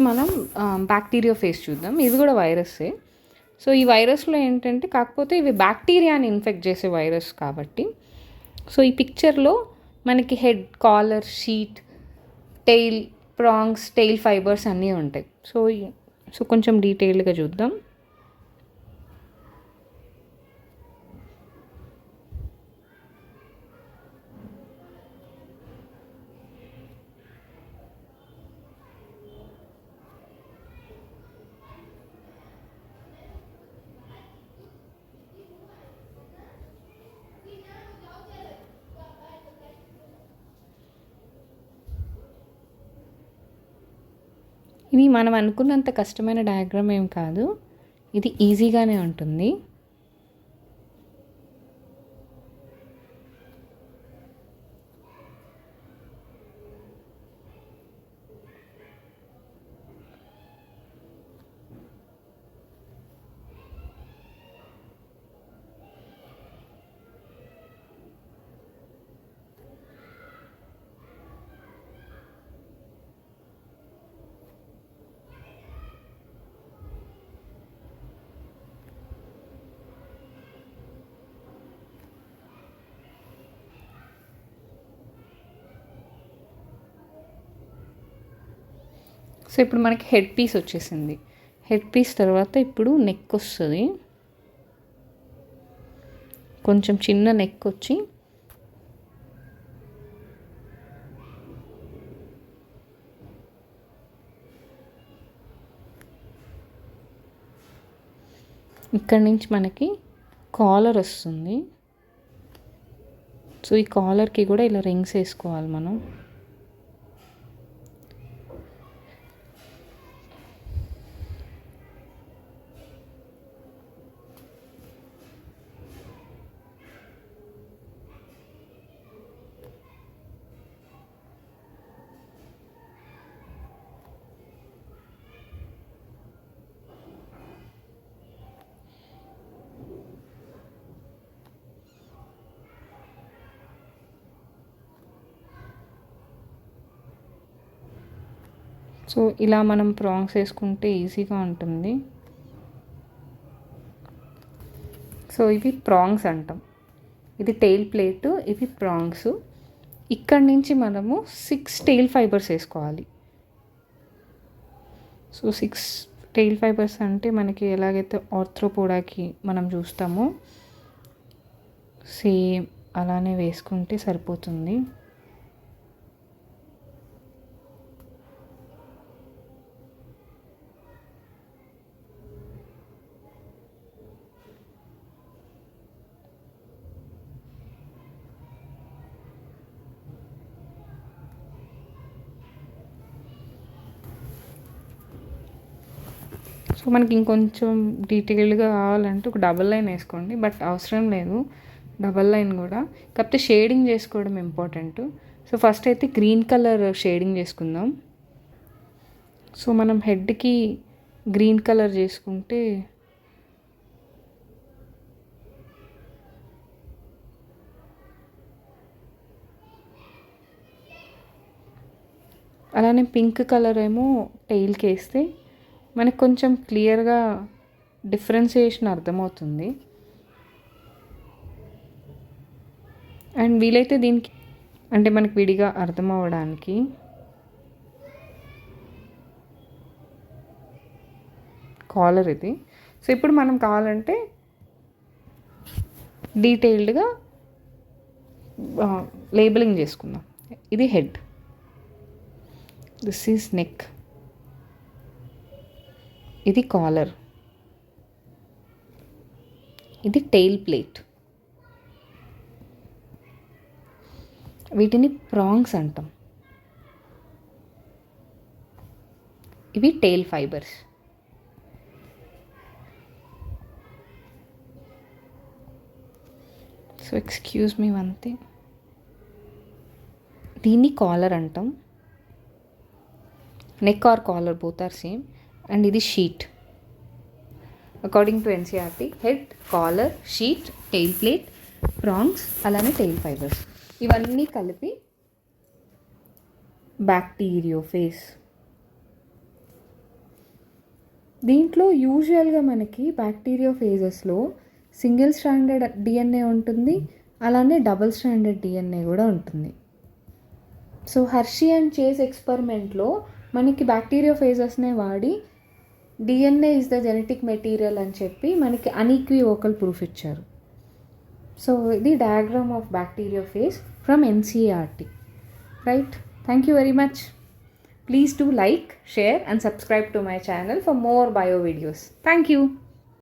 మనం bacteria face చూద్దాం. ఇది కూడా వైరస్సే. సో ఈ వైరస్లో ఏంటంటే కాకపోతే ఇవి బ్యాక్టీరియాని ఇన్ఫెక్ట్ చేసే వైరస్ కాబట్టి. సో ఈ పిక్చర్లో మనకి head, collar, sheath, tail, prongs, tail fibres అన్నీ ఉంటాయి. సో కొంచెం డీటెయిల్డ్గా చూద్దాం. ఇది మనం అనుకున్నంత కష్టమైన డయాగ్రామ్ ఏం కాదు, ఇది ఈజీగానే ఉంటుంది. సో ఇప్పుడు మనకి హెడ్ పీస్ వచ్చేసింది. హెడ్ పీస్ తర్వాత ఇప్పుడు నెక్ వస్తుంది. కొంచెం చిన్న నెక్ వచ్చి ఇక్కడి నుంచి మనకి కాలర్ వస్తుంది. సో ఈ కాలర్కి కూడా ఇలా రింగ్స్ వేసుకోవాలి మనం. సో ఇలా మనం ప్రాంగ్స్ వేసుకుంటే ఈజీగా ఉంటుంది. సో ఇవి ప్రాంగ్స్ అంటాం. ఇది టెయిల్ ప్లేట్, ఇవి ప్రాంగ్స్. ఇక్కడి నుంచి మనము 6 టెయిల్ ఫైబర్స్ వేసుకోవాలి. సో 6 టెయిల్ ఫైబర్స్ అంటే మనకి ఎలాగైతే ఆర్థ్రోపోడాకి మనం చూస్తామో సేమ్ అలానే వేసుకుంటే సరిపోతుంది. సో మనకి ఇంకొంచెం డీటెయిల్డ్గా కావాలంటే ఒక డబల్ లైన్ వేసుకోండి, బట్ అవసరం లేదు డబల్ లైన్ కూడా. కాకపోతే షేడింగ్ చేసుకోవడం ఇంపార్టెంట్. సో ఫస్ట్ అయితే గ్రీన్ కలర్ షేడింగ్ చేసుకుందాం. సో మనం హెడ్కి గ్రీన్ కలర్ చేసుకుంటే అలానే పింక్ కలర్ ఏమో టెయిల్కి వేస్తే మనకు కొంచెం క్లియర్గా డిఫరెన్సియేషన్ అర్థమవుతుంది. అండ్ వీలైతే దీనికి అంటే మనకి విడిగా అర్థం అవ్వడానికి కాలర్ ఇది. సో ఇప్పుడు మనం కావాలంటే డీటెయిల్డ్గా లేబులింగ్ చేసుకుందాం. ఇది హెడ్, దిస్ ఈజ్ నెక్, ఇది కాలర్, ఇది టెయిల్ ప్లేట్, వీటిని ప్రాంగ్స్ అంటాం. ఇవి tail fibres. So excuse me one thing, దీన్ని కాలర్ అంటాం. Neck or collar both are same. And ఇది sheath. According to NCERT head, collar, sheath, tail plate, prongs, అలానే tail fibres ఇవన్నీ కలిపి బ్యాక్టీరియో ఫేస్. దీంట్లో యూజువల్గా మనకి బ్యాక్టీరియా ఫేజెస్లో సింగిల్ స్ట్రాండెడ్ డిఎన్ఏ ఉంటుంది, అలానే డబుల్ స్ట్రాండెడ్ డిఎన్ఏ కూడా ఉంటుంది. సో హర్షీ అండ్ చేస్ ఎక్స్పెరిమెంట్లో మనకి బ్యాక్టీరియా ఫేజెస్నే వాడి DNA is the genetic material అని చెప్పి మనకి అన్ఈక్వివోకల్ ప్రూఫ్ ఇచ్చారు. సో ఇది diagram of bacteria phase from NCERT, right? Thank you very much. Please do like, share and subscribe to my channel for more bio videos. Thank you.